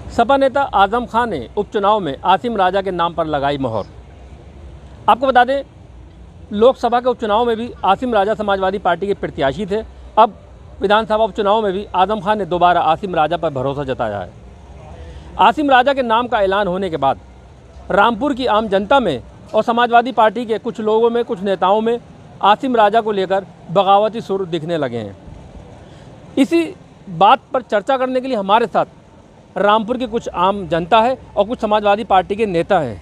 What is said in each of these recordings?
सपा नेता आजम खान ने उपचुनाव में आसिम राजा के नाम पर लगाई मोहर। आपको बता दें, लोकसभा के उपचुनाव में भी आसिम राजा समाजवादी पार्टी के प्रत्याशी थे। अब विधानसभा उपचुनाव में भी आजम खान ने दोबारा आसिम राजा पर भरोसा जताया है। आसिम राजा के नाम का ऐलान होने के बाद रामपुर की आम जनता में और समाजवादी पार्टी के कुछ लोगों में, कुछ नेताओं में आसिम राजा को लेकर बगावती सुर दिखने लगे हैं। इसी बात पर चर्चा करने के लिए हमारे साथ रामपुर की कुछ आम जनता है और कुछ समाजवादी पार्टी के नेता हैं।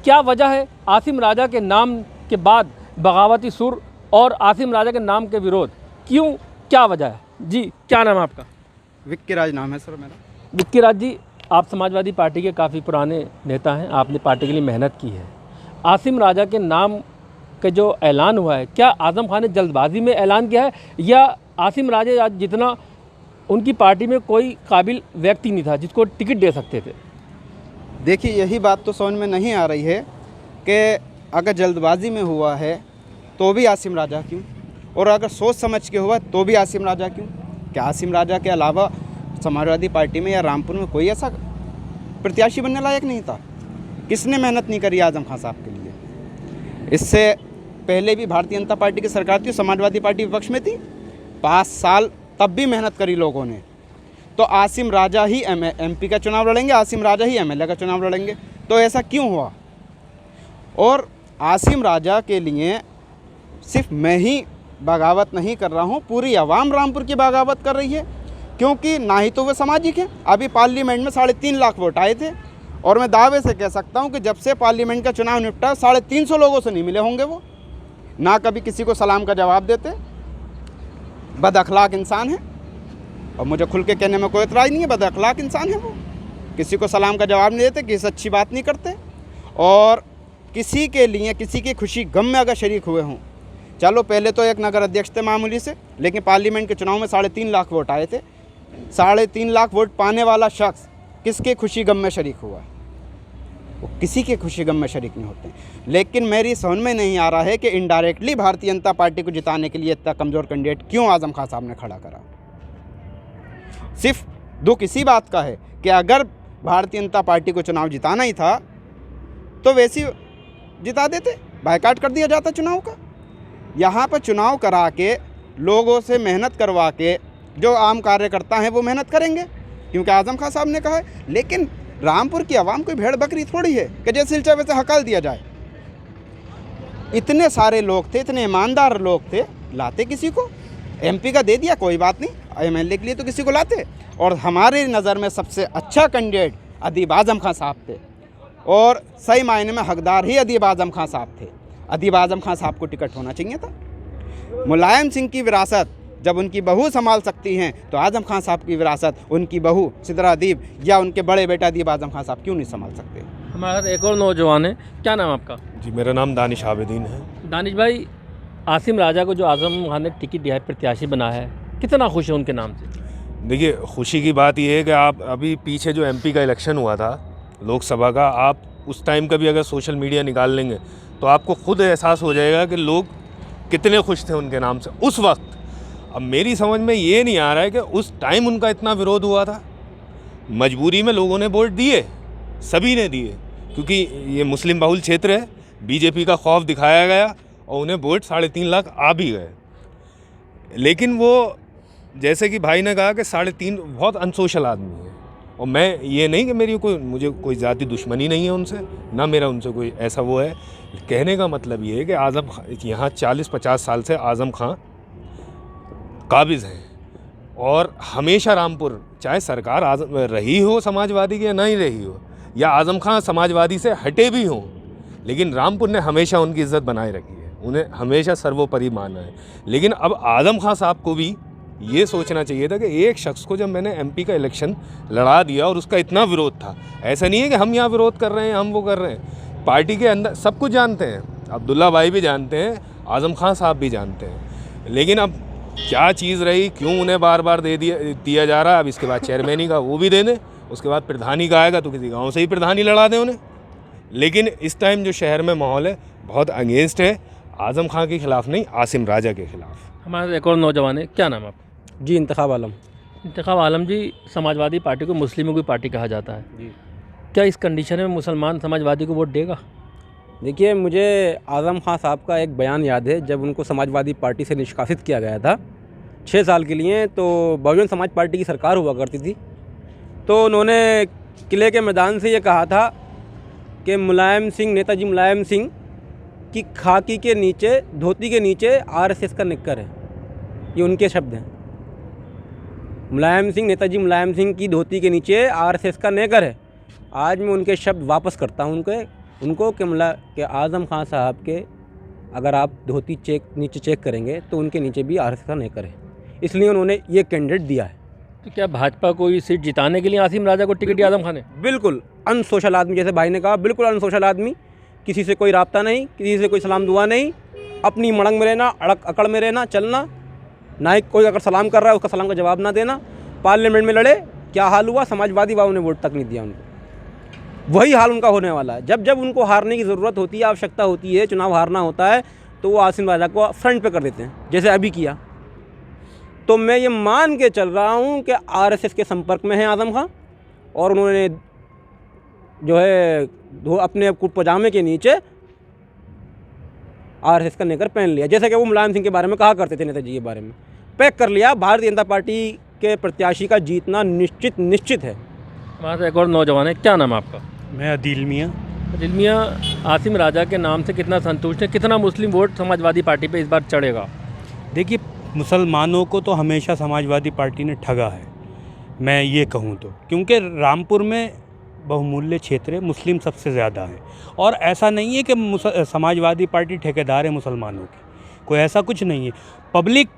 क्या वजह है आसिम राजा के नाम के बाद बगावती सुर और आसिम राजा के नाम के विरोध, क्यों, क्या वजह है? जी, क्या नाम है आपका? विक्की राज नाम है सर मेरा। विक्की राज जी, आप समाजवादी पार्टी के काफ़ी पुराने नेता हैं, आपने पार्टी के लिए मेहनत की है। आसिम राजा के नाम का जो ऐलान हुआ है, क्या आजम खान ने जल्दबाजी में ऐलान किया है या आसिम राजा जितना उनकी पार्टी में कोई काबिल व्यक्ति नहीं था जिसको टिकट दे सकते थे? देखिए, यही बात तो समझ में नहीं आ रही है कि अगर जल्दबाजी में हुआ है तो भी आसिम राजा क्यों, और अगर सोच समझ के हुआ तो भी आसिम राजा क्यों? क्या आसिम राजा के अलावा समाजवादी पार्टी में या रामपुर में कोई ऐसा प्रत्याशी बनने लायक नहीं था? किसने मेहनत नहीं करी आजम खान साहब के लिए? इससे पहले भी भारतीय जनता पार्टी की सरकार थी, समाजवादी पार्टी विपक्ष में थी, 5 साल तब भी मेहनत करी लोगों ने। तो आसिम राजा ही MP का चुनाव लड़ेंगे, आसिम राजा ही MLA का चुनाव लड़ेंगे, तो ऐसा क्यों हुआ? और आसिम राजा के लिए सिर्फ मैं ही बगावत नहीं कर रहा हूँ, पूरी आवाम रामपुर की बगावत कर रही है, क्योंकि ना ही तो वे सामाजिक हैं। अभी पार्लियामेंट में 3.5 लाख वोट आए थे और मैं दावे से कह सकता हूँ कि जब से पार्लियामेंट का चुनाव निपटा 350 लोगों से नहीं मिले होंगे वो। ना कभी किसी को सलाम का जवाब देते, बद अखलाक इंसान है, और मुझे खुल के कहने में कोई इतराज़ नहीं है, बद अखलाक इंसान है वो। किसी को सलाम का जवाब नहीं देते, किसी से अच्छी बात नहीं करते, और किसी के लिए, किसी की खुशी गम में अगर शरीक हुए हों, चलो पहले तो एक नगर अध्यक्ष थे मामूली से, लेकिन पार्लियामेंट के चुनाव में 3.5 लाख वोट आए थे। 3.5 लाख वोट पाने वाला शख्स किसके खुशी गम में शरीक हुआ? वो किसी के खुशी गम में शरीक नहीं होते। लेकिन मेरी समझ में नहीं आ रहा है कि इनडायरेक्टली भारतीय जनता पार्टी को जिताने के लिए इतना कमज़ोर कैंडिडेट क्यों आजम खान साहब ने खड़ा करा। सिर्फ दुख इसी बात का है कि अगर भारतीय जनता पार्टी को चुनाव जिताना ही था तो वैसे जिता देते, बायकाट कर दिया जाता चुनाव का। यहाँ पर चुनाव करा के, लोगों से मेहनत करवा के, जो आम कार्यकर्ता हैं वो मेहनत करेंगे क्योंकि आजम खान साहब ने कहा है। लेकिन रामपुर की आवाम कोई भेड़ बकरी थोड़ी है कि जैसे सिलचा वैसे हकल दिया जाए। इतने सारे लोग थे, इतने ईमानदार लोग थे, लाते किसी को। MP का दे दिया, कोई बात नहीं, MLA के लिए तो किसी को लाते। और हमारे नज़र में सबसे अच्छा कैंडिडेट अदीब आजम खान साहब थे, और सही मायने में हकदार ही अदीब आजम खान साहब थे। अदीब आजम खान साहब को टिकट होना चाहिए था। मुलायम सिंह की विरासत जब उनकी बहू संभाल सकती हैं तो आजम खान साहब की विरासत उनकी बहू सिद्रा अदीब या उनके बड़े बेटा अदीब आजम खान साहब क्यों नहीं संभाल सकते? हमारे साथ एक और नौजवान है। क्या नाम आपका? जी, मेरा नाम दानिश आबिदीन है। दानिश भाई, आसिम राजा को जो आजम खान ने टिकट दिया है, प्रत्याशी बनाया है, कितना खुश है उनके नाम से? देखिए, खुशी की बात यह है कि आप अभी पीछे जो MP का इलेक्शन हुआ था लोकसभा का, आप उस टाइम का भी अगर सोशल मीडिया निकाल लेंगे तो आपको खुद एहसास हो जाएगा कि लोग कितने खुश थे उनके नाम से उस वक्त। अब मेरी समझ में ये नहीं आ रहा है कि उस टाइम उनका इतना विरोध हुआ था। मजबूरी में लोगों ने वोट दिए, सभी ने दिए, क्योंकि ये मुस्लिम बहुल क्षेत्र है, BJP का खौफ दिखाया गया और उन्हें वोट 3.5 लाख आ भी गए। लेकिन वो, जैसे कि भाई ने कहा कि 3.5 बहुत अनसोशल आदमी है, और मैं ये नहीं कि मुझे कोई ज़ाती दुश्मनी नहीं है उनसे, ना मेरा उनसे कोई ऐसा वो है। कहने का मतलब ये है कि आजम यहाँ 40-50 साल से आजम खां काबिज़ हैं, और हमेशा रामपुर, चाहे सरकार रही हो समाजवादी की या नहीं रही हो, या आजम खां समाजवादी से हटे भी हों, लेकिन रामपुर ने हमेशा उनकी इज़्ज़त बनाए रखी है, उन्हें हमेशा सर्वोपरि माना है। लेकिन अब आजम खां साहब को भी ये सोचना चाहिए था कि एक शख्स को जब मैंने MP का इलेक्शन लड़ा दिया और उसका इतना विरोध था, ऐसा नहीं है कि हम यहाँ विरोध कर रहे हैं, हम वो कर रहे हैं, पार्टी के अंदर सब कुछ जानते हैं, अब्दुल्ला भाई भी जानते हैं, आजम खान साहब भी जानते हैं। लेकिन अब क्या चीज़ रही, क्यों उन्हें बार बार दिया जा रहा है? अब इसके बाद चेयरमैनी का वो भी दे दें, उसके बाद प्रधानी का आएगा तो किसी गाँव से ही प्रधानी लड़ा दें उन्हें। लेकिन इस टाइम जो शहर में माहौल है बहुत अगेंस्ट है, आजम खान के खिलाफ नहीं, आसिम राजा के खिलाफ। हमारे एक और नौजवान है। क्या नाम आप? जी, इंतखाब आलम। इंतखाब आलम जी, समाजवादी पार्टी को मुस्लिमों की पार्टी कहा जाता है जी। क्या इस कंडीशन में मुसलमान समाजवादी को वोट देगा? देखिए, मुझे आज़म खान साहब का एक बयान याद है जब उनको समाजवादी पार्टी से निष्कासित किया गया था 6 साल के लिए। तो बहुजन समाज पार्टी की सरकार हुआ करती थी, तो उन्होंने किले के मैदान से ये कहा था कि नेताजी मुलायम सिंह की खाकी के नीचे, धोती के नीचे आरएसएस का निक्कर है। ये उनके शब्द हैं। नेताजी मुलायम सिंह की धोती के नीचे आरएसएस का नेकर है। आज मैं उनके शब्द वापस करता हूँ उनको कि आज़म खान साहब के अगर आप धोती नीचे चेक करेंगे तो उनके नीचे भी आरएसएस का नेकर है। इसलिए उन्होंने ये कैंडिडेट दिया है। तो क्या भाजपा को ये सीट जिताने के लिए आसिम राजा को टिकट दिया आज़म खान ने? बिल्कुल अनसोशल आदमी, जैसे भाई ने कहा, बिल्कुल अनसोशल आदमी। किसी से कोई राब्ता नहीं, किसी से कोई सलाम दुआ नहीं, अपनी मड़ंग में रहना, अकड़ में रहना, चलना। ना ही कोई अगर सलाम कर रहा है उसका सलाम का जवाब ना देना। पार्लियामेंट में लड़े, क्या हाल हुआ? समाजवादी बाबू ने वोट तक नहीं दिया उनको। वही हाल उनका होने वाला है। जब जब उनको हारने की ज़रूरत होती है, आवश्यकता होती है, चुनाव हारना होता है, तो वो आसिम राजा को फ्रंट पे कर देते हैं, जैसे अभी किया। तो मैं ये मान के चल रहा हूँ कि आरएसएस के संपर्क में है आज़म खान, और उन्होंने जो है अपने कुर्ता पजामे के नीचे आरएसएस का नेकर पहन लिया, जैसे कि वो मुलायम सिंह के बारे में कहा करते थे, नेताजी के बारे में पैक कर लिया। भारतीय जनता पार्टी के प्रत्याशी का जीतना निश्चित है। हमारे साथ एक और नौजवान है, क्या नाम है आपका? मैं अदील मियाँ। दिल मियाँ, आसिम राजा के नाम से कितना संतुष्ट है? कितना मुस्लिम वोट समाजवादी पार्टी पे इस बार चढ़ेगा? देखिए, मुसलमानों को तो हमेशा समाजवादी पार्टी ने ठगा है, मैं ये कहूँ तो, क्योंकि रामपुर में बहुमूल्य क्षेत्र है, मुस्लिम सबसे ज़्यादा है। और ऐसा नहीं है कि समाजवादी पार्टी ठेकेदार है मुसलमानों की, कोई ऐसा कुछ नहीं है। पब्लिक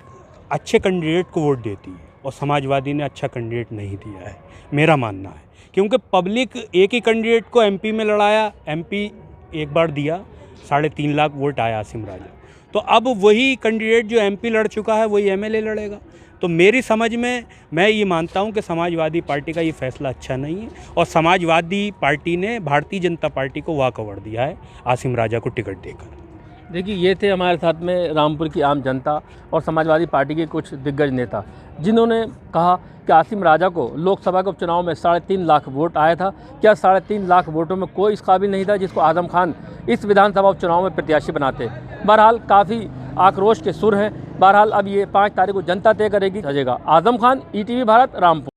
अच्छे कैंडिडेट को वोट देती है और समाजवादी ने अच्छा कैंडिडेट नहीं दिया है, मेरा मानना है। क्योंकि पब्लिक एक ही कैंडिडेट को एमपी में लड़ाया, एमपी एक बार दिया, 3.5 लाख वोट आया आसिम राजा। तो अब वही कैंडिडेट जो एमपी लड़ चुका है वही एमएलए लड़ेगा। तो मेरी समझ में मैं ये मानता हूँ कि समाजवादी पार्टी का ये फैसला अच्छा नहीं है, और समाजवादी पार्टी ने भारतीय जनता पार्टी को वॉकओवर दिया है आसिम राजा को टिकट देकर। देखिए, ये थे हमारे साथ में रामपुर की आम जनता और समाजवादी पार्टी के कुछ दिग्गज नेता, जिन्होंने कहा कि आसिम राजा को लोकसभा के उपचुनाव में 3.5 लाख वोट आया था। क्या 3.5 लाख वोटों में कोई इस काबिल नहीं था जिसको आज़म खान इस विधानसभा उपचुनाव में प्रत्याशी बनाते? बहरहाल काफ़ी आक्रोश के सुर हैं। बहरहाल अब ये 5 तारीख को जनता तय करेगी। सजेगा। आज़म खान, ईटीवी भारत, रामपुर।